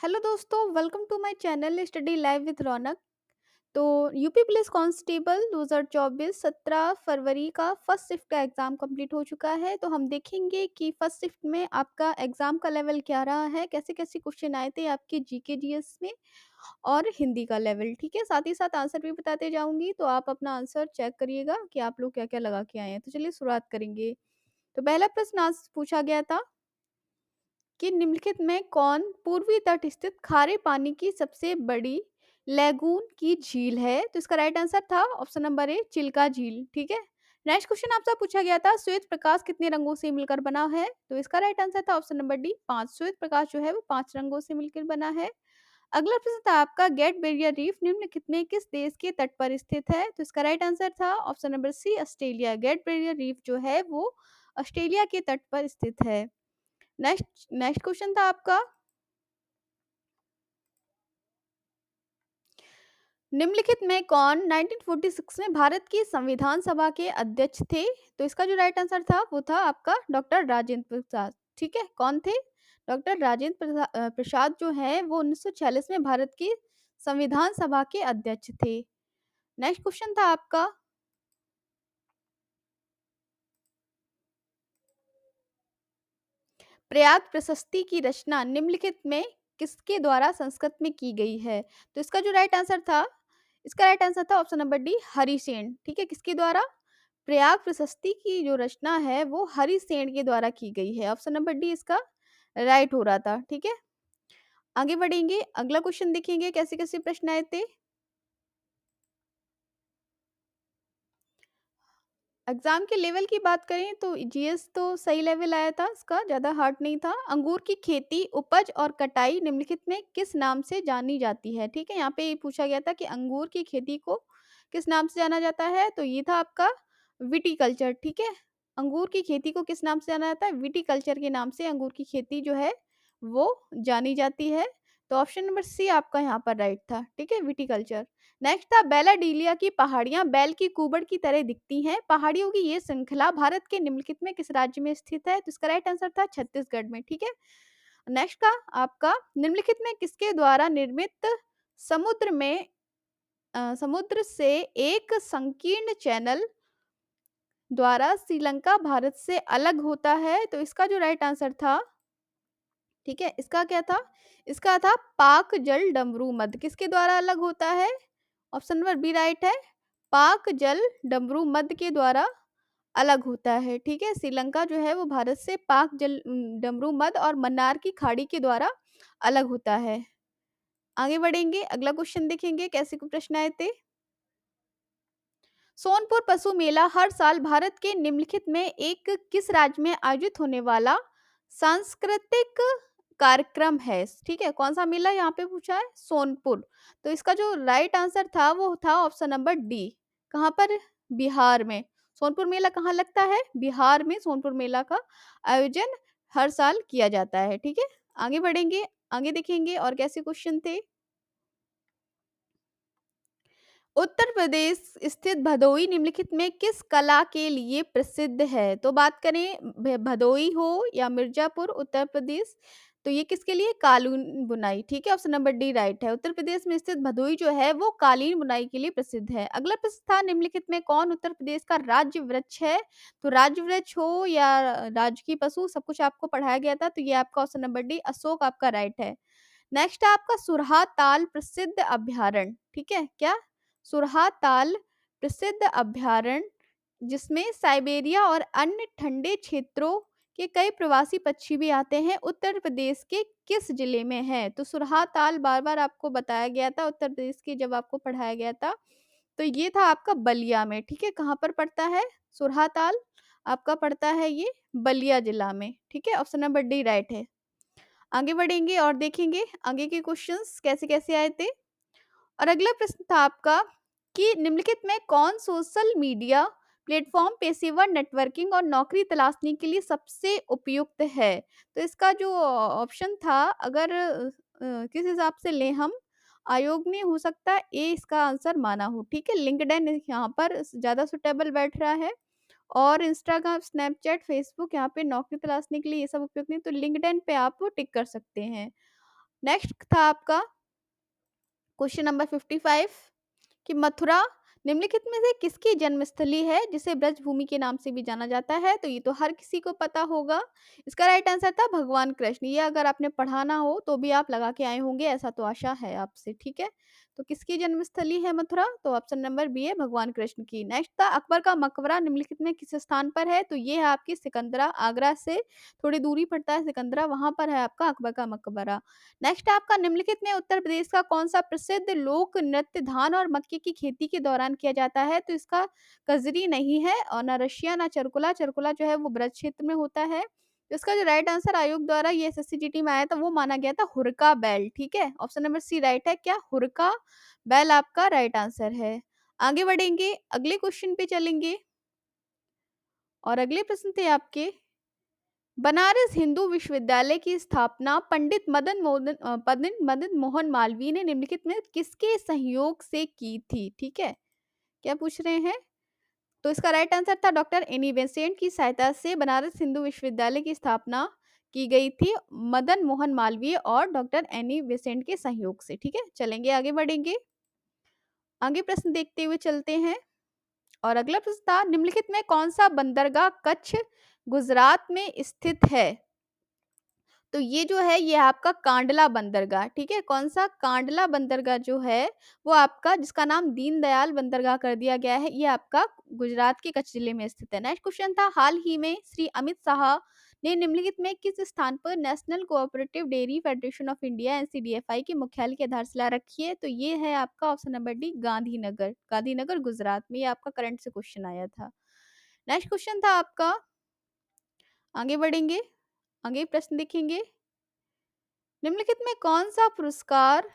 Hello दोस्तों, welcome to my channel study live with Raunak. तो UP police constable 2024 17 फरवरी का फर्स्ट शिफ्ट का एग्ज़ाम कंप्लीट हो चुका है। तो हम देखेंगे कि फर्स्ट शिफ्ट में आपका एग्ज़ाम का लेवल क्या रहा है, कैसे-कैसे क्वेश्चन आए थे आपके जीके जीएस में और हिंदी का लेवल, ठीक है? साथ ही साथ आंसर भी बताते जाऊँगी, तो आप अपना आंसर चेक करिएगा कि आप लोग क्या-क्या लगा के आए हैं। तो चलिए शुरुआत करेंगे। तो पहला प्रश्न आज पूछा गया था कि निम्नलिखित में कौन पूर्वी तट स्थित खारे पानी की सबसे बड़ी लैगून की झील है? तो इसका राइट आंसर था ऑप्शन नंबर ए चिल्का झील। ठीक है। नेक्स्ट क्वेश्चन आपसे पूछा गया था श्वेत प्रकाश कितने रंगों से मिलकर बना है? तो इसका राइट आंसर था ऑप्शन नंबर डी 5। श्वेत प्रकाश जो है वो 5 रंगों से मिलकर बना है। अगला प्रश्न था आपका ग्रेट बैरियर रीफ निम्नलिखित में किस देश के तट पर स्थित है? तो इसका राइट आंसर था option number C Australia. Great Barrier Reef जो है वो ऑस्ट्रेलिया के तट पर स्थित है। नेक्स्ट नेक्स्ट क्वेश्चन था आपका निम्नलिखित में कौन 1946 में भारत की संविधान सभा के अध्यक्ष थे? तो इसका जो राइट आंसर था वो था आपका डॉक्टर राजेंद्र प्रसाद। ठीक है, कौन थे? डॉक्टर प्रसाद जो है वो 1946 में भारत की संविधान सभा के अध्यक्ष थे। नेक्स्ट क्वेश्चन था आपका प्रयाग प्रशस्ति की रचना निम्नलिखित में किसके द्वारा संस्कृत में की गई है? तो इसका जो राइट आंसर था इसका राइट आंसर था ऑप्शन नंबर डी हरिसेन। ठीक है, किसके द्वारा? प्रयाग प्रशस्ति की जो रचना है वो हरिसेन के द्वारा की गई है। ऑप्शन नंबर डी इसका राइट हो रहा था। ठीक है, आगे बढ़ेंगे। अगला क्वेश्चन देखेंगे कैसे कैसे प्रश्न आए थे। एग्जाम के लेवल की बात करें तो जीएस तो सही लेवल आया था, इसका ज़्यादा हार्ड नहीं था। अंगूर की खेती, उपज और कटाई निम्नलिखित में किस नाम से जानी जाती है? ठीक है, यहाँ पे ये पूछा गया था कि अंगूर की खेती को किस नाम से जाना जाता है? तो ये था आपका विटीकल्चर। ठीक है, अंगूर की खेती को किस नाम से जाना जाता है? विटीकल्चर के नाम से अंगूर की खेती जो है वो जानी जाती है। तो ऑप्शन नंबर सी आपका यहाँ पर राइट था। ठीक है, विटीकल्चर। नेक्स्ट था बेलाडीलिया की पहाड़ियां बैल की कुबड़ की तरह दिखती हैं। पहाड़ियों की ये श्रृंखला भारत के निम्नलिखित में किस राज्य में स्थित है? तो इसका राइट आंसर था छत्तीसगढ़ में। ठीक है। नेक्स्ट का आपका निम्नलिखित में किसके द्वारा निर्मित समुद्र में समुद्र से एक संकीर्ण चैनल द्वारा श्रीलंका भारत से अलग होता है? तो इसका जो राइट आंसर था, ठीक है, इसका क्या था? इसका था पाक जल डमरू मध्य। किसके द्वारा अलग होता है? ऑप्शन नंबर बी राइट है। पाक जल डमरू मध्य के द्वारा अलग होता है। ठीक है, श्रीलंका जो है वो भारत से पाक जल डमरू मध्य और मन्नार की खाड़ी के द्वारा अलग होता है। आगे बढ़ेंगे, अगला क्वेश्चन देखेंगे कैसे प्रश्न आए थे। सोनपुर पशु मेला हर साल भारत के निम्नलिखित में एक किस राज्य में आयोजित होने वाला सांस्कृतिक कार्यक्रम है? ठीक है, कौन सा मेला यहाँ पे पूछा है? सोनपुर। तो इसका जो राइट आंसर था वो था ऑप्शन नंबर डी। कहाँ पर? बिहार में। सोनपुर मेला कहाँ लगता है? बिहार में सोनपुर मेला का आयोजन हर साल किया जाता है। ठीक है, आगे बढ़ेंगे, आगे देखेंगे और कैसे क्वेश्चन थे। उत्तर प्रदेश स्थित भदोई निम्नलिखित में किस कला के लिए प्रसिद्ध है? तो बात करें भदोई हो या मिर्जापुर उत्तर प्रदेश, तो ये किसके लिए? कालीन बुनाई। ठीक है, ऑप्शन नंबर डी राइट है। उत्तर प्रदेश में स्थित भदोई जो है वो कालीन बुनाई के लिए प्रसिद्ध है। अगला प्रश्न था निम्नलिखित में कौन उत्तर प्रदेश का राज्य वृक्ष है? तो राज्य वृक्ष हो या राजकीय पशु सब कुछ आपको पढ़ाया गया था, तो ये आपका ऑप्शन नंबर डी अशोक आपका राइट है। नेक्स्ट है आपका सुरहा ताल प्रसिद्ध अभ्यारण्य। ठीक है, क्या? सुरहा ताल प्रसिद्ध अभ्यारण्य जिसमें साइबेरिया और अन्य ठंडे क्षेत्रों के कई प्रवासी पक्षी भी आते हैं, उत्तर प्रदेश के किस जिले में है? तो सुरहा ताल बार बार आपको बताया गया था उत्तर प्रदेश की जब आपको पढ़ाया गया था, तो ये था आपका बलिया में। ठीक है, कहाँ पर पड़ता है? सुरहा ताल आपका पड़ता है ये बलिया जिला में। ठीक है, ऑप्शन नंबर डी राइट है। आगे बढ़ेंगे और देखेंगे आगे के क्वेश्चंस कैसे-कैसे आए थे। और अगला प्रश्न था आपका कि निम्नलिखित में कौन सोशल मीडिया प्लेटफॉर्म पेशेवर नेटवर्किंग और नौकरी तलाशने के लिए सबसे उपयुक्त है? तो इसका जो ऑप्शन था अगर किस हिसाब से लें हम, आयोग ने हो सकता है ए इसका आंसर माना हो। ठीक है, लिंक्डइन यहाँ पर ज़्यादा सुटेबल बैठ रहा है और इंस्टाग्राम, स्नैपचैट, फेसबुक यहाँ पे नौकरी तलाशने के लिए ये सब उपयुक्त नहीं, तो लिंक्डइन पे आप टिक कर सकते हैं। नेक्स्ट था आपका क्वेश्चन नंबर 55 कि मथुरा निम्नलिखित में से किसकी जन्मस्थली है जिसे ब्रजभूमि के नाम से भी जाना जाता है? तो ये तो हर किसी को पता होगा। इसका राइट आंसर था भगवान कृष्ण। ये अगर आपने पढ़ा ना हो तो भी आप लगा के आए होंगे, ऐसा तो आशा है आपसे, ठीक है। तो किसकी जन्मस्थली है मथुरा? तो ऑप्शन नंबर बी है भगवान कृष्ण की। नेक्स्ट था अकबर का मकबरा निम्नलिखित में किस स्थान पर है? तो ये है आपकी सिकंदरा, आगरा से थोड़ी दूरी पड़ता है सिकंदरा, वहां पर है आपका अकबर का मकबरा। नेक्स्ट आपका निम्नलिखित में उत्तर प्रदेश का कौन सा प्रसिद्ध लोक नृत्य धान और मक्के की खेती के दौरान किया जाता है? तो इसका कजरी नहीं है और ना रशिया ना चरकुला, चरकुला जो है वो ब्रज क्षेत्र में होता है। तो इसका जो राइट आंसर आयोग द्वारा ये एसएससी में आया था वो माना गया था हुरका बैल, ठीक है। ऑप्शन नंबर सी राइट है, क्या हुरका बैल आपका राइट आंसर है। आगे बढ़ेंगे, अगले क्वेश्चन पे चलेंगे और अगले प्रश्न थे आपके बनारस हिंदू विश्वविद्यालय की स्थापना पंडित मदन मोहन मालवीय ने निम्नलिखित में किसके सहयोग से की थी? ठीक है, क्या पूछ रहे हैं? तो इसका राइट आंसर था डॉक्टर एनी बेसेंट की सहायता से बनारस हिंदू विश्वविद्यालय की स्थापना की गई थी, मदन मोहन मालवीय और डॉक्टर एनी बेसेंट के सहयोग से, ठीक है। चलेंगे आगे बढ़ेंगे, आगे प्रश्न देखते हुए चलते हैं और अगला प्रश्न था निम्नलिखित में कौन सा बंदरगाह कच्छ गुजरात में स्थित है? तो ये जो है ये आपका कांडला बंदरगाह, ठीक है। कौन सा? कांडला बंदरगाह जो है वो आपका, जिसका नाम दीनदयाल बंदरगाह कर दिया गया है, ये आपका गुजरात के कच्छ जिले में स्थित है। नेक्स्ट क्वेश्चन था हाल ही में श्री अमित शाह ने निम्नलिखित में किस स्थान पर national cooperative dairy federation of India NCDFI के मुख्यालय की आधारशिला रखी है? तो ये है आपका option number D Gandhinagar, Gandhinagar Gujarat में। ये आपका करंट से क्वेश्चन आया था। नेक्स्ट क्वेश्चन था आपका, आगे बढ़ेंगे, आगे प्रश्न देखेंगे निम्नलिखित में कौन सा पुरस्कार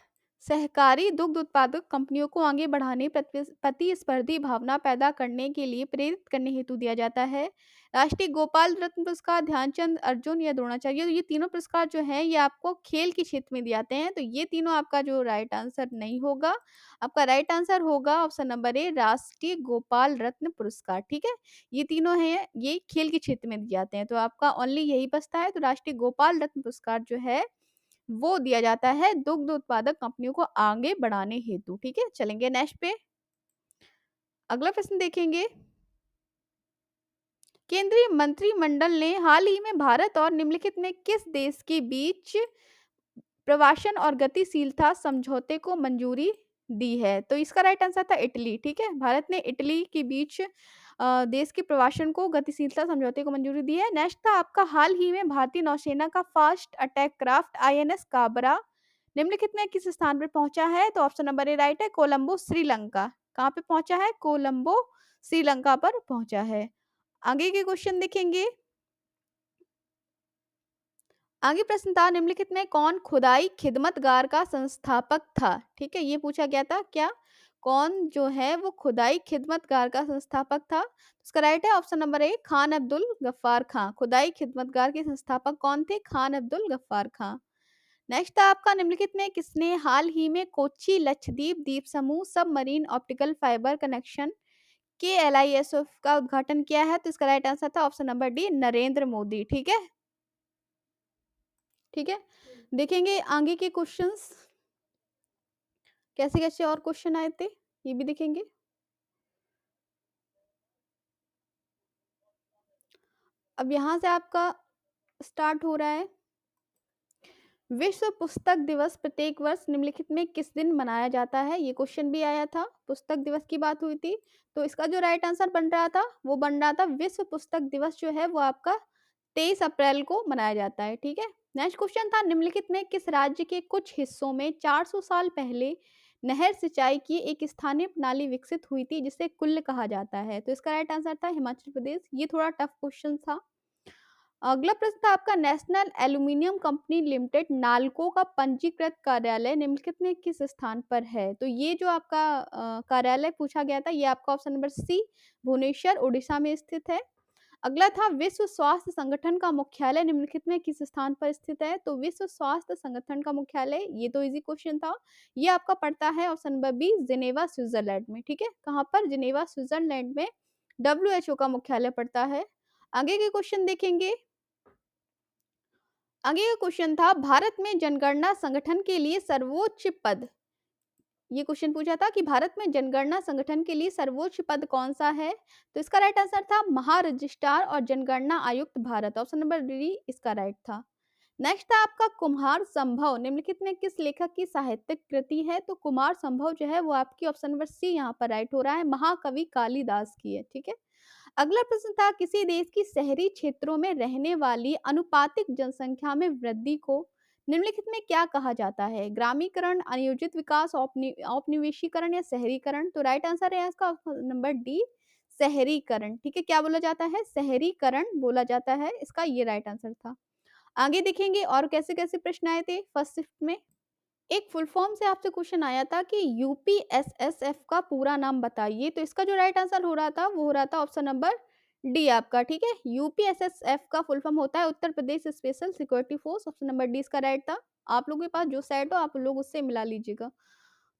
सहकारी दुग्ध उत्पादक कंपनियों को आगे बढ़ाने प्रतिस्पर्धी भावना पैदा करने के लिए प्रेरित करने हेतु दिया जाता है? राष्ट्रीय गोपाल रत्न पुरस्कार, ध्यानचंद, अर्जुन या द्रोणाचार्य। तो ये तीनों पुरस्कार जो हैं ये आपको खेल के क्षेत्र में दिए जाते हैं। तो ये तीनों आपका जो राइट आंसर नहीं होगा, आपका राइट आंसर होगा ऑप्शन नंबर ए राष्ट्रीय गोपाल रत्न पुरस्कार, ठीक है। ये तीनों हैं ये खेल के क्षेत्र में दिए जाते हैं, तो आपका ओनली यही बचता है। तो राष्ट्रीय गोपाल रत्न पुरस्कार जो है वो दिया जाता है दुग्ध उत्पादक कंपनियों को आगे बढ़ाने हेतु, ठीक है। चलेंगे नेक्स्ट पे, अगला प्रश्न देखेंगे केंद्रीय मंत्रिमंडल ने हाल ही में भारत और निम्नलिखित में किस देश के बीच प्रवासन और गतिशीलता समझौते को मंजूरी दी है? तो इसका राइट आंसर था इटली, ठीक है। भारत ने इटली के बीच देश के प्रवासन को गतिशीलता समझौते को मंजूरी दी है। नेक्स्ट था आपका हाल ही में भारतीय नौसेना का fast attack craft INS Kabra निम्नलिखित में किस स्थान पर पहुंचा है? तो ऑप्शन नंबर ए राइट है कोलंबो श्रीलंका। कहाँ पे पहुंचा है? कोलंबो श्रीलंका पर पहुंचा है। आगे के क्वेश्चन देखेंगे, आगे प्रश्न था निम्नलिखित में कौन खुदाई खिदमतगार का संस्थापक था? ठीक है, ये पूछा गया था, क्या कौन जो है वो खुदाई खिदमतगार का संस्थापक था? इसका राइट है option number A Khan Abdul Ghaffar Khan. Khudai Khidmatgar के संस्थापक कौन थे? खान अब्दुल गफ्फार खां। नेक्स्ट था आपका निम्नलिखित में किसने हाल ही में कोच्चि लक्षद्वीप द्वीप समूह सबमरीन ऑप्टिकल फाइबर कनेक्शन के एलआईएसएफ का उद्घाटन किया है? तो इसका राइट आंसर था option number D Narendra Modi, ठीक है। ठीक है, देखेंगे आगे के क्वेश्चंस कैसे कैसे और क्वेश्चन आए थे, ये भी देखेंगे। अब यहाँ से आपका स्टार्ट हो रहा है विश्व पुस्तक दिवस प्रत्येक वर्ष निम्नलिखित में किस दिन मनाया जाता है? ये क्वेश्चन भी आया था, पुस्तक दिवस की बात हुई थी। तो इसका जो राइट आंसर बन रहा था वो बन रहा था विश्व पुस्तक दिवस जो है वो आपका 23 अप्रैल को मनाया जाता है, ठीक है। नेक्स्ट क्वेश्चन था निम्नलिखित में किस राज्य के कुछ हिस्सों में 400 साल पहले नहर सिंचाई की एक स्थानीय प्रणाली विकसित हुई थी जिसे कुल्ल कहा जाता है? तो इसका राइट आंसर था हिमाचल प्रदेश। ये थोड़ा टफ क्वेश्चन था। अगला प्रश्न था आपका national aluminium company limited NALCO का पंजीकृत कार्यालय निम्नलिखित में किस स्थान पर है? तो ये जो आपका कार्यालय पूछा गया था ये आपका option number C Bhubaneswar Orissa में स्थित है। अगला था विश्व स्वास्थ्य संगठन का मुख्यालय निम्नलिखित में किस स्थान पर स्थित है? तो विश्व स्वास्थ्य संगठन का मुख्यालय, ये तो इजी क्वेश्चन था, ये आपका पड़ता है option number B Geneva Switzerland में, ठीक है। कहाँ पर? जिनेवा स्विट्जरलैंड में WHO का मुख्यालय पड़ता है। आगे के क्वेश्चन देखेंगे, आगे का क्वेश्चन था, भारत में जनगणना संगठन के लिए सर्वोच्च पद, ये क्वेश्चन पूछा था कि भारत में जनगणना संगठन के लिए सर्वोच्च पद कौन सा है? तो इसका राइट आंसर था महारजिस्ट्रार और जनगणना आयुक्त भारत। ऑप्शन नंबर डी इसका राइट था। नेक्स्ट था आपका कुम्हार संभव निम्नलिखित में किस लेखक की साहित्यिक कृति है? तो कुमार संभव जो है वो आपकी ऑप्शन नंबर सी यहाँ पर राइट हो रहा है, महाकवि कालिदास की है। ठीक है। अगला प्रश्न था, किसी देश की शहरी क्षेत्रों में रहने वाली अनुपातिक जनसंख्या में वृद्धि को निम्नलिखित में क्या कहा जाता है? ग्रामीकरण, अनियोजित विकास, औपनिवेशीकरण या शहरीकरण? तो राइट आंसर है इसका नंबर डी, शहरीकरण। ठीक है, क्या बोला जाता है? शहरीकरण बोला जाता है, इसका ये राइट आंसर था। आगे देखेंगे और कैसे कैसे प्रश्न आए थे फर्स्ट शिफ्ट में। एक फुल फॉर्म से आपसे क्वेश्चन आया था कि यूपीएसएसएफ का पूरा नाम बताइए, तो इसका जो राइट आंसर हो रहा था वो हो रहा था ऑप्शन नंबर डी आपका। ठीक है, यूपीएसएसएफ का फुल फॉर्म होता है Uttar Pradesh special security force. Option number D इसका राइट था। आप लोगों के पास जो सेट हो आप लोग उससे मिला लीजिएगा।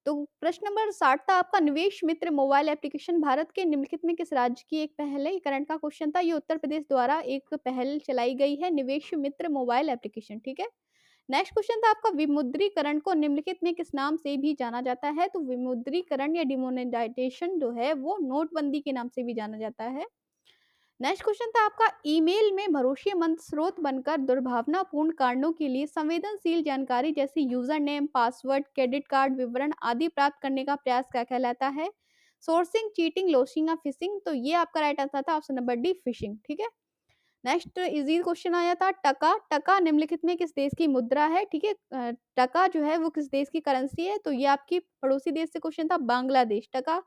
तो प्रश्न नंबर 60 था आपका, निवेश मित्र मोबाइल एप्लीकेशन भारत के निम्नलिखित में किस राज्य की एक पहल है? ये करंट का क्वेश्चन था। ये उत्तर प्रदेश द्वारा एक पहल चलाई गई है, निवेश मित्र मोबाइल एप्लीकेशन। ठीक है। नेक्स्ट क्वेश्चन था आपका, विमुद्रीकरण को निम्नलिखित में किस नाम से भी जाना जाता है? तो विमुद्रीकरण या डिमोनेटाइजेशन जो है वो नोटबंदी के नाम से भी जाना जाता है। नेक्स्ट क्वेश्चन था आपका, ईमेल में भरोसेमंद स्रोत बनकर दुर्भावनापूर्ण कारणों के लिए संवेदनशील जानकारी जैसे user name, password, credit card विवरण आदि प्राप्त करने का प्रयास क्या कहलाता है? सोर्सिंग, चीटिंग, लोशिंग या फिशिंग? तो ये आपका राइट आंसर था ऑप्शन नंबर डी, फिशिंग। ठीक है। नेक्स्ट इजी क्वेश्चन आया था, टका। टका निम्नलिखित में किस देश की मुद्रा है? ठीक है, टका जो है वो किस देश की करेंसी है? तो ये आपकी पड़ोसी देश से क्वेश्चन था, बांग्लादेश। टका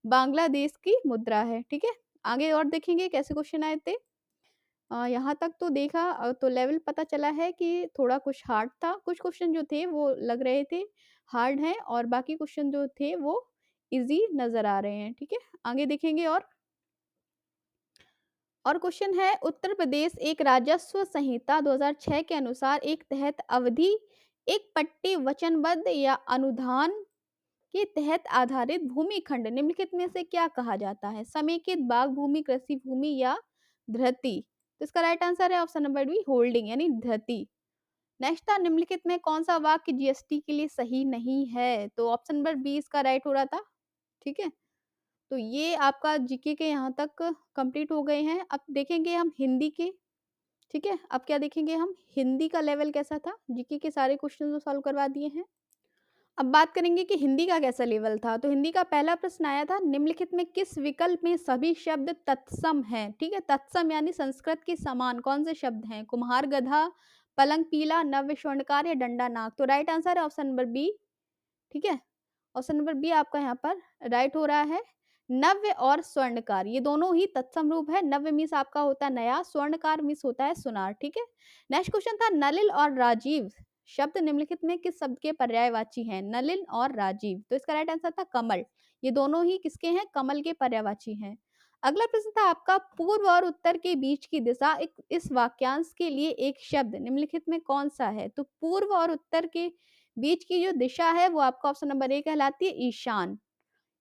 बांग्लादेश की मुद्रा है। ठीक है। आगे और देखेंगे कैसे क्वेश्चन आए थे। यहाँ तक तो देखा, तो लेवल पता चला है कि थोड़ा कुछ हार्ड था, कुछ क्वेश्चन जो थे वो लग रहे थे हार्ड हैं और बाकी क्वेश्चन जो थे वो इजी नजर आ रहे हैं। ठीक है। आगे देखेंगे और क्वेश्चन है, उत्तर प्रदेश एक राजस्व संहिता 2006 के अनुसार एक तहत अवधि एक पट्टी वचनबद्ध या अनुदान के तहत आधारित भूमि खंड निम्नलिखित में से क्या कहा जाता है? समेकित, बाग भूमि, कृषि भूमि या धृति? तो इसका राइट आंसर है ऑप्शन नंबर बी, होल्डिंग यानी धृति। नेक्स्ट था, निम्नलिखित में कौन सा वाक्य जीएसटी के लिए सही नहीं है? तो ऑप्शन नंबर बी इसका राइट हो रहा था। ठीक है। तो ये आपका जीके के यहाँ तक कंप्लीट हो गए हैं। अब देखेंगे हम हिंदी के। ठीक है, अब क्या देखेंगे हम, हिंदी का लेवल कैसा था। जीके के सारे क्वेश्चन तो सॉल्व करवा दिए हैं। अब बात करेंगे कि हिंदी का कैसा लेवल था। तो हिंदी का पहला प्रश्न आया था, निम्नलिखित में किस विकल्प में सभी शब्द तत्सम हैं? ठीक है, तत्सम यानी संस्कृत के समान कौन से शब्द हैं? कुम्हार, गधा, पलंग, पीला, नव्य स्वर्णकार या डंडा नाग? तो राइट आंसर है ऑप्शन नंबर बी। ठीक है, ऑप्शन नंबर बी आपका यहाँ पर राइट हो रहा है। नव्य और स्वर्णकार ये दोनों ही तत्सम रूप है। नव्य मीन्स आपका होता है नया, स्वर्णकार मीन्स होता है सुनार। ठीक है। नेक्स्ट क्वेश्चन था, नलिन और राजीव शब्द निम्नलिखित में किस शब्द के पर्यायवाची हैं? नलिन और राजीव, तो इसका राइट आंसर था कमल। ये दोनों ही किसके हैं? कमल के पर्यायवाची हैं। अगला प्रश्न था आपका, पूर्व और उत्तर के बीच की दिशा इस वाक्यांश के लिए एक शब्द निम्नलिखित में कौन सा है? तो पूर्व और उत्तर के बीच की जो दिशा है वो आपका ऑप्शन नंबर ए कहलाती है, ईशान।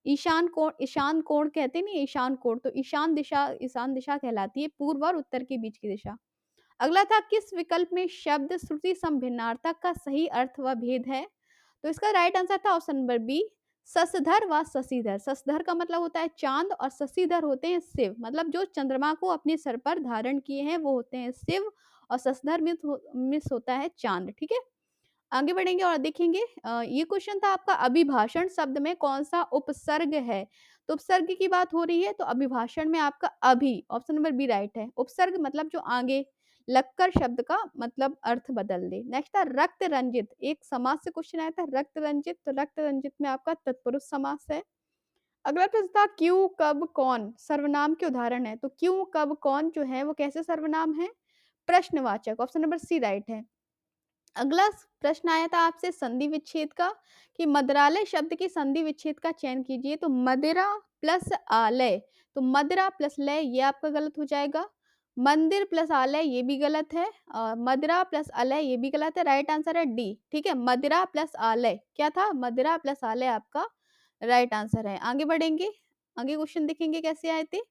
ईशान कोण कहते हैं नहीं, ईशान कोण, तो ईशान दिशा कहलाती है पूर्व और उत्तर के बीच की दिशा। अगला था, किस विकल्प में शब्द श्रुति सम भिन्नार्थक का सही अर्थ व भेद है? तो इसका राइट आंसर था ऑप्शन नंबर बी, शशधर व शशिधर। शशधर का मतलब होता है चांद और शशिधर होते हैं शिव, मतलब जो चंद्रमा को अपने सर पर धारण किए हैं वो होते हैं शिव और शशधर मिस होता है चांद। ठीक है। आगे बढ़ेंगे और देखेंगे ये क्वेश्चन था आपका, अभिभाषण शब्द में कौन सा उपसर्ग है? तो उपसर्ग की बात हो रही है तो अभिभाषण में आपका अभी ऑप्शन नंबर बी राइट है। उपसर्ग मतलब जो आगे लगकर शब्द का मतलब अर्थ बदल दे। नेक्स्ट था, रक्त रंजित, एक समास से क्वेश्चन आया था रक्त रंजित, तो रक्त रंजित में आपका तत्पुरुष समास है। अगला प्रश्न था, क्यों, कब, कौन सर्वनाम के उदाहरण है? तो क्यों, कब, कौन जो है वो कैसे सर्वनाम है? प्रश्नवाचक, ऑप्शन नंबर सी राइट है। अगला प्रश्न आया था आपसे संधि विच्छेद का, कि मदिरालय शब्द की संधि विच्छेद का चयन कीजिए। तो मदिरा प्लस आलय, तो मदिरा प्लस लय ये आपका गलत हो जाएगा। मंदिर प्लस आलय ये भी गलत है। मदिरा प्लस आलय ये भी गलत है। राइट आंसर है डी। ठीक है, मदिरा प्लस आलय क्या था? मदिरा प्लस आलय आपका राइट आंसर है। आगे बढ़ेंगे, आगे क्वेश्चन देखेंगे कैसे आए थे।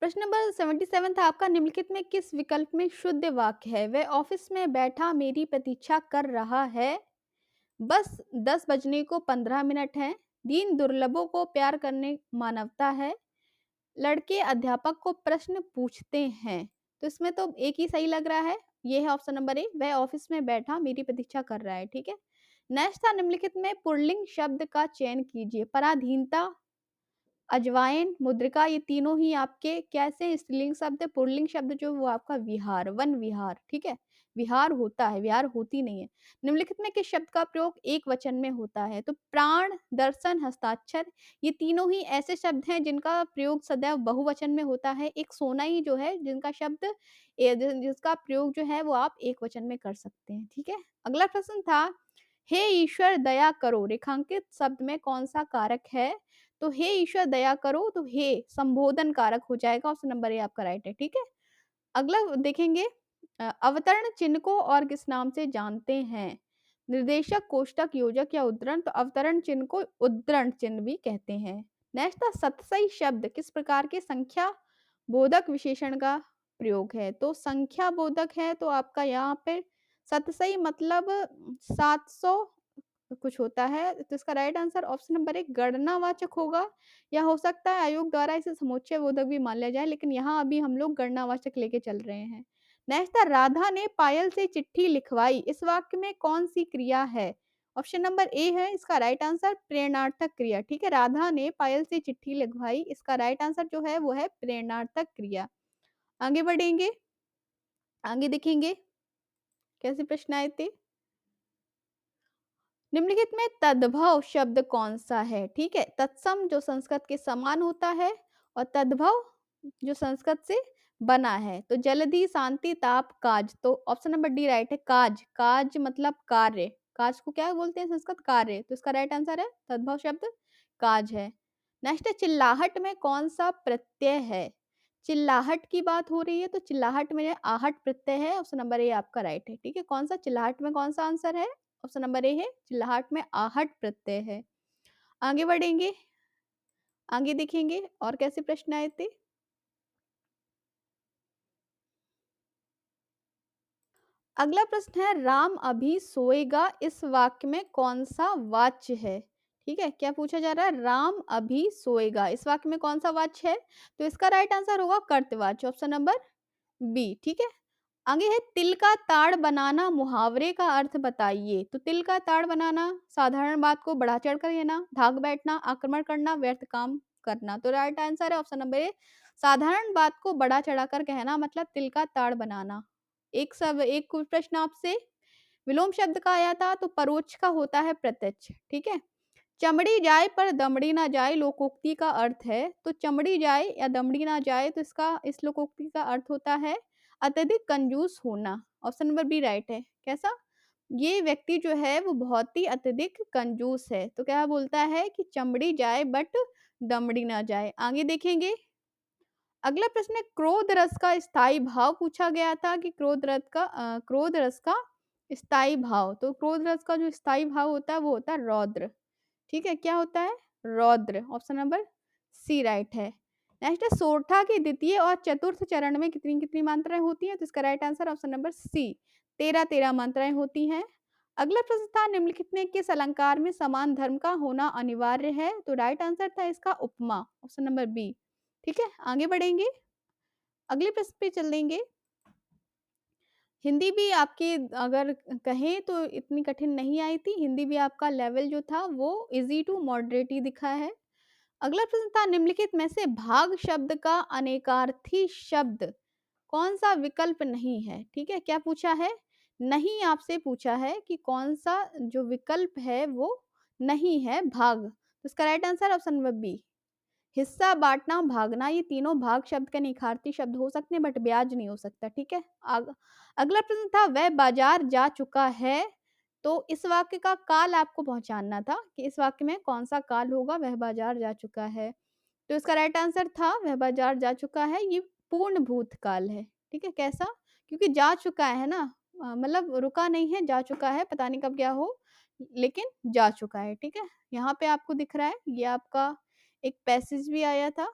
प्रश्न नंबर 77 था आपका, निम्नलिखित में किस विकल्प में शुद्ध वाक्य है? वह ऑफिस में बैठा मेरी प्रतीक्षा कर रहा है। बस 10 बजने को 15 मिनट हैं। दीन दुर्लभों को प्यार करने मानवता है। लड़के अध्यापक को प्रश्न पूछते हैं। तो इसमें तो एक ही सही लग रहा है। ये है ऑप्शन नंबर ए, वह ऑफिस में बैठा मेरी प्रतीक्षा कर रहा है। ठीक है। नेक्स्ट था, निम्नलिखित में पुल्लिंग शब्द का चयन कीजिए। पराधीनता, अजवाइन, मुद्रिका, ये तीनों ही आपके कैसे स्त्रीलिंग शब्द है। पुल्लिंग शब्द जो वो आपका विहार, वन विहार। ठीक है। विहार होता है, विहार होती नहीं है। निम्नलिखित में किस शब्द का प्रयोग एक वचन में होता है? तो प्राण, दर्शन, हस्ताक्षर, ये तीनों ही ऐसे शब्द हैं जिनका प्रयोग सदैव बहुवचन में होता है। एक सोना ही जो है जिनका शब्द जिसका प्रयोग जो है वो आप एक वचन में कर सकते हैं। ठीक है। अगला प्रश्न था, हे ईश्वर दया करो, रेखांकित शब्द में कौन सा कारक है? तो हे ईश्वर दया करो, तो हे संबोधन कारक हो जाएगा। ऑप्शन नंबर ए आपका राइट है। ठीक है। अगला देखेंगे, अवतरण चिन्ह को और किस नाम से जानते हैं? निर्देशक, कोष्टक, योजक या उद्धरण। तो अवतरण चिन्ह को उद्धरण चिन्ह भी कहते हैं। नेक्स्ट था, सतसई शब्द किस प्रकार के संख्या बोधक विशेषण का प्रयोग है? तो संख्या बोधक है तो आपका यहाँ पे सतसई मतलब 700 कुछ होता है। तो इसका राइट आंसर ऑप्शन नंबर एक गणनावाचक होगा, या हो सकता है आयोग द्वारा इसे समुच्चय बोधक भी मान लिया जाए, लेकिन यहाँ अभी हम लोग गणनावाचक लेके चल रहे हैं। नेक्स्ट था, राधा ने पायल से चिट्ठी लिखवाई, इस वाक्य में कौन सी क्रिया है? ऑप्शन नंबर ए है इसका राइट आंसर, प्रेरणार्थक क्रिया। ठीक है। राधा ने पायल से चिट्ठी लिखवाई, इसका राइट आंसर जो है वो है प्रेरणार्थक क्रिया। आगे बढ़ेंगे, आगे देखेंगे कैसे प्रश्न आए थे। निम्नलिखित में तद्भव शब्द कौन सा है? ठीक है। तत्सम जो संस्कृत के समान होता है, और तद्भव जो संस्कृत से बना है। तो जल्दी, शांति, ताप, काज। तो ऑप्शन नंबर डी राइट है, काज। काज मतलब कार्य। काज को क्या बोलते हैं संस्कृत? कार्य। तो इसका राइट आंसर है तद्भव शब्द काज है। नेक्स्ट है, चिल्लाहट में कौन सा प्रत्यय है? चिल्लाहट की बात हो रही है तो चिल्लाहट में आहट प्रत्यय है। ऑप्शन नंबर ए आपका राइट है। ठीक है। कौन सा चिल्लाहट में कौन सा आंसर है? ऑप्शन नंबर ए है, चिल्लाहट में आहट प्रत्यय है। आगे बढ़ेंगे, आगे देखेंगे और कैसे प्रश्न आए थे। अगला प्रश्न है, राम अभी सोएगा, इस वाक्य में कौन सा वाच्य है? ठीक है। क्या पूछा जा रहा है? राम अभी सोएगा, इस वाक्य में कौन सा वाच्य है? तो इसका राइट आंसर होगा कर्तवाच्य, ऑप्शन नंबर बी। ठीक है। आगे है, तिल का ताड़ बनाना, मुहावरे का अर्थ बताइए। तो तिल का ताड़ बनाना, साधारण बात को बढ़ा चढ़ कर कहना, भाग बैठना, आक्रमण करना, व्यर्थ काम करना। तो राइट आंसर है ऑप्शन नंबर ए, साधारण बात को बढ़ा चढ़ा कर कहना मतलब तिल का ताड़ बनाना। एक कुछ प्रश्न आपसे विलोम शब्द का आया था, तो परोक्ष का होता है प्रत्यक्ष। ठीक है। चमड़ी जाए पर दमड़ी ना जाए लोकोक्ति का अर्थ है। तो चमड़ी जाए या दमड़ी ना जाए, तो इसका इस लोकोक्ति का अर्थ होता है अत्यधिक कंजूस होना। ऑप्शन नंबर बी राइट है। कैसा? ये व्यक्ति जो है वो बहुत ही अत्यधिक कंजूस है। तो क्या बोलता है कि चमड़ी जाए बट दमड़ी ना जाए। आगे देखेंगे, अगला प्रश्न है, क्रोध रस का स्थायी भाव पूछा गया था कि क्रोध रस का स्थायी भाव। तो क्रोध रस का जो स्थायी भाव होता है वो होता है रौद्र। ठीक है। क्या होता है? रौद्र। ऑप्शन नंबर सी राइट है। नेक्स्ट है, सोरठा के द्वितीय और चतुर्थ चरण में कितनी कितनी मात्राएं होती हैं? तो इसका right answer option number C, 13 मात्राएं होती हैं। अगला प्रश्न था, निम्नलिखित में किस अलंकार में समान धर्म का होना अनिवार्य है? तो राइट आंसर था इसका उपमा, ऑप्शन नंबर बी। ठीक है। आगे बढ़ेंगे, अगले प्रश्न पे चल देंगे। हिंदी भी आपकी अगर कहें तो इतनी कठिन नहीं आई थी। हिंदी भी आपका लेवल जो था वो इजी टू मॉडरेट ही दिखा है। अगला प्रश्न था, निम्नलिखित में से भाग शब्द का अनेकार्थी शब्द कौन सा विकल्प नहीं है? ठीक है। क्या पूछा है? नहीं आपसे पूछा है कि कौन सा जो विकल्प है वो नहीं है भाग। तो इसका right answer option number B, हिस्सा, बांटना, भागना, ये तीनों भाग शब्द के निखार्थी शब्द हो सकते हैं बट ब्याज नहीं हो सकता। ठीक है। अगला प्रश्न था, वह बाजार जा चुका है। तो इस वाक्य का काल आपको पहचानना था कि इस वाक्य में कौन सा काल होगा, वह बाजार जा चुका है। तो इसका राइट आंसर था वह बाजार जा चुका है, ये पूर्ण भूतकाल है। ठीक है। कैसा? क्योंकि जा चुका है ना, मतलब रुका नहीं है, जा चुका है, पता नहीं कब गया हो लेकिन जा चुका है। ठीक है। यहाँ पे आपको दिख रहा है ये आपका एक पैसेज भी आया था।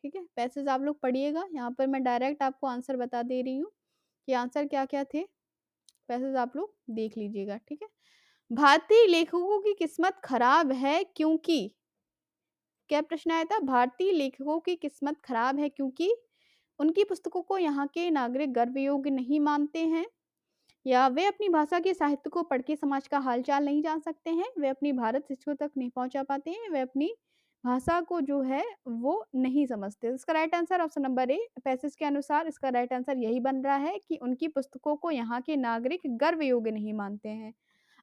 ठीक है? पैसेज आप लोग पढ़िएगा, यहाँ पर मैं डायरेक्ट आपको आंसर बता दे रही हूँ कि आंसर क्या-क्या थे, पैसेज आप लोग देख लीजिएगा, ठीक है? भारतीय लेखकों की किस्मत खराब है क्योंकि क्या प्रश्न आया था? भारतीय लेखकों की किस्मत खराब है क्योंकि उनकी पुस्तकों को यहाँ के नागरिक गर्व योग्य नहीं मानते हैं, या वे अपनी भाषा के साहित्य को पढ़ के समाज का हाल-चाल नहीं जान सकते हैं, वे अपनी भारत शिक्षकों तक नहीं पहुँचा पाते हैं, वे अपनी भाषा को जो है वो नहीं समझते। इसका राइट आंसर ऑप्शन नंबर ए, पैसेज के अनुसार इसका राइट आंसर यही बन रहा है कि उनकी पुस्तकों को यहाँ के नागरिक गर्व योग्य नहीं मानते हैं।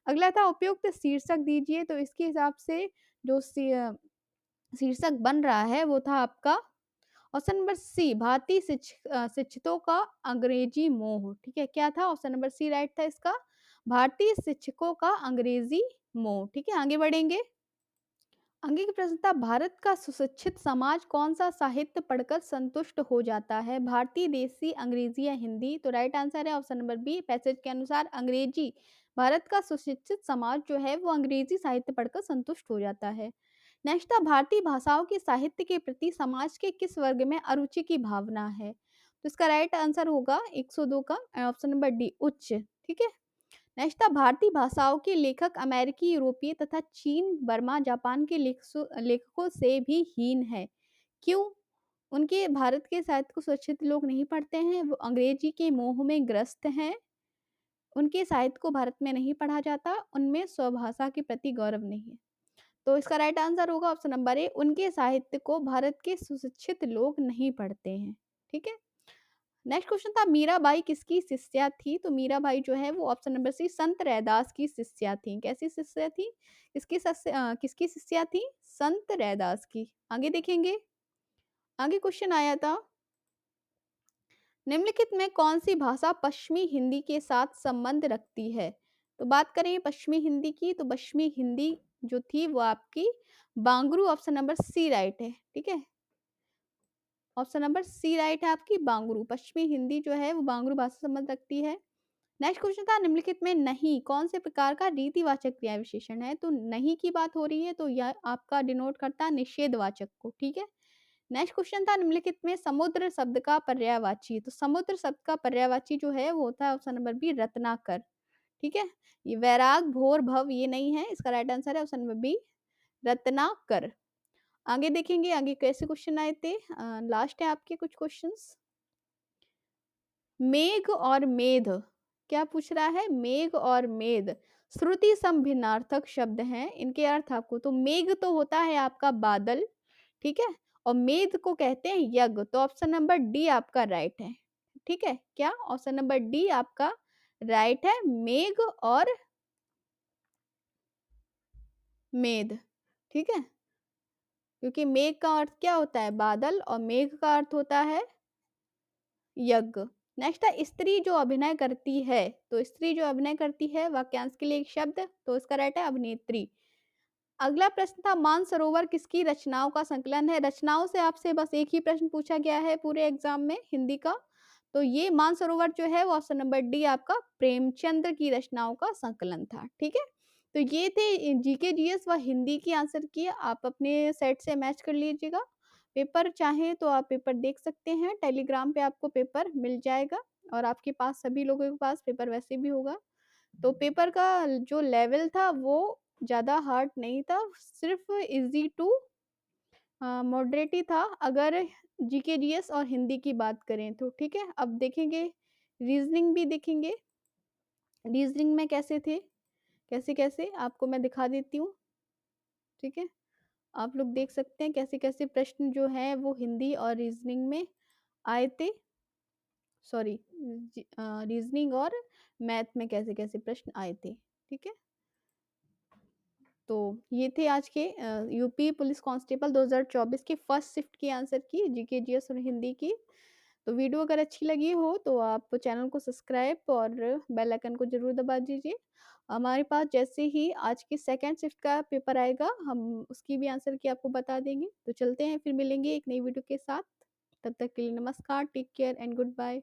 अगला था उपयुक्त शीर्षक दीजिए, तो इसके हिसाब से जो शीर्षक बन रहा है वो था आपका ऑप्शन नंबर सी, भारतीय शिक्षितों का अंग्रेजी मोह, ठीक है? क्या था? ऑप्शन नंबर सी राइट था इसका, भारतीय शिक्षकों का अंग्रेजी मोह, ठीक है? आगे बढ़ेंगे। आगे की प्रश्न था, भारत का सुशिक्षित समाज कौन-सा साहित्य पढ़कर संतुष्ट हो जाता है? भारतीय, देसी, अंग्रेजी या हिंदी? तो राइट आंसर है ऑप्शन नंबर बी, पैसेज के अनुसार अंग्रेजी। भारत का सुशिक्षित समाज जो है वो अंग्रेजी साहित्य पढ़कर संतुष्ट हो जाता है। नेक्स्ट था, भारतीय भाषाओं के साहित्य के प्रति समाज के किस वर्ग में अरुचि की भावना है? तो इसका राइट आंसर होगा 102 का ऑप्शन नंबर डी, उच्च, ठीक है? नेक्स्ट था, भारतीय भाषाओं के लेखक अमेरिकी, यूरोपीय तथा चीन, बर्मा, जापान के लेखकों से भी हीन है। क्यों? उनके भारत के साहित्य को सुशिक्षित लोग नहीं पढ़ते हैं, वो अंग्रेजी के मोह में ग्रस्त हैं, उनके साहित्य को भारत में नहीं पढ़ा जाता, उनमें स्वभाषा के प्रति गौरव नहीं है। तो इसका राइट आंसर होगा ऑप्शन नंबर ए, उनके साहित्य को भारत के सुशिक्षित लोग नहीं पढ़ते हैं, ठीक है? नेक्स्ट क्वेश्चन था, मीराबाई किसकी शिष्या थी? तो मीराबाई जो है वो ऑप्शन नंबर सी, संत रैदास की शिष्या थी। कैसी शिष्या थी? किसकी शिष्या थी? संत रैदास की। आगे देखेंगे। आगे क्वेश्चन आया था, निम्नलिखित में कौन सी भाषा पश्चिमी हिंदी के साथ संबंध रखती है? तो बात करें पश्चिमी हिंदी की, तो पश्चिमी हिंदी जो थी वो आपकी Bangru, option number C right है, ठीक है? ऑप्शन नंबर सी राइट है आपकी, बांगरू। पश्चिमी हिंदी जो है वो बांगरू भाषा से संबंध रखती है। नेक्स्ट क्वेश्चन था, निम्नलिखित में नहीं कौन से प्रकार का रीतिवाचक क्रिया विशेषण है? तो नहीं की बात हो रही है, तो यह आपका डिनोट करता है निषेधवाचक को, ठीक है? नेक्स्ट क्वेश्चन था, निम्नलिखित में समुद्र शब्द का पर्यायवाची, तो समुद्र शब्द का पर्यायवाची जो है वो होता है ऑप्शन नंबर बी, रत्नाकर, ठीक है? ये वैराग, भोर, भव ये नहीं है, इसका राइट आंसर है ऑप्शन नंबर बी, रत्नाकर। आगे देखेंगे, आगे कैसे क्वेश्चन आए थे, लास्ट है आपके कुछ क्वेश्चंस। मेघ और मेध, क्या पूछ रहा है? मेघ और मेध श्रुति सम भिन्नार्थक शब्द हैं, इनके अर्थ आपको, तो मेघ तो होता है आपका बादल, ठीक है? और मेध को कहते हैं यज्ञ, तो ऑप्शन नंबर डी आपका राइट है, ठीक है? क्या? ऑप्शन नंबर डी आपका राइट है, मेघ और मेध, ठीक है? क्योंकि मेघ का अर्थ क्या होता है? बादल, और मेघ का अर्थ होता है यज्ञ। नेक्स्ट है, स्त्री जो अभिनय करती है, तो स्त्री जो अभिनय करती है वाक्यांश के लिए एक शब्द, तो इसका राइट है अभिनेत्री। अगला प्रश्न था, मानसरोवर किसकी रचनाओं का संकलन है? रचनाओं से आपसे बस एक ही प्रश्न पूछा गया है पूरे एग्जाम में हिंदी का, तो ये मानसरोवर जो है वो ऑप्शन नंबर डी आपका प्रेमचंद्र की रचनाओं का संकलन था, ठीक है? तो ये थे जीके जीएस व हिंदी की आंसर की, आप अपने सेट से मैच कर लीजिएगा। पेपर चाहें तो आप पेपर देख सकते हैं, टेलीग्राम पे आपको पेपर मिल जाएगा, और आपके पास सभी लोगों के पास पेपर वैसे भी होगा। तो पेपर का जो लेवल था वो ज़्यादा हार्ड नहीं था, सिर्फ इजी टू मॉडरेट ही था, अगर जीके जीएस और हिंदी की बात करें तो, ठीक है? अब देखेंगे, रीजनिंग भी देखेंगे, रीजनिंग में कैसे थे, कैसे-कैसे आपको मैं दिखा देती हूँ, ठीक है? आप लोग देख सकते हैं कैसे-कैसे प्रश्न जो हैं वो हिंदी और रीजनिंग में आए थे। सॉरी, रीजनिंग और मैथ में कैसे-कैसे प्रश्न आए थे, ठीक है? तो ये थे आज के यूपी पुलिस कांस्टेबल 2024 के फर्स्ट शिफ्ट की आंसर की, जीके जीएस और हिंदी की। तो वीडियो अगर अच्छी लगी हो तो आप चैनल को सब्सक्राइब और बेल आइकन को ज़रूर दबा दीजिए। हमारे पास जैसे ही आज की सेकंड शिफ्ट का पेपर आएगा, हम उसकी भी आंसर की आपको बता देंगे। तो चलते हैं, फिर मिलेंगे एक नई वीडियो के साथ। तब तक के लिए नमस्कार, take care and good bye.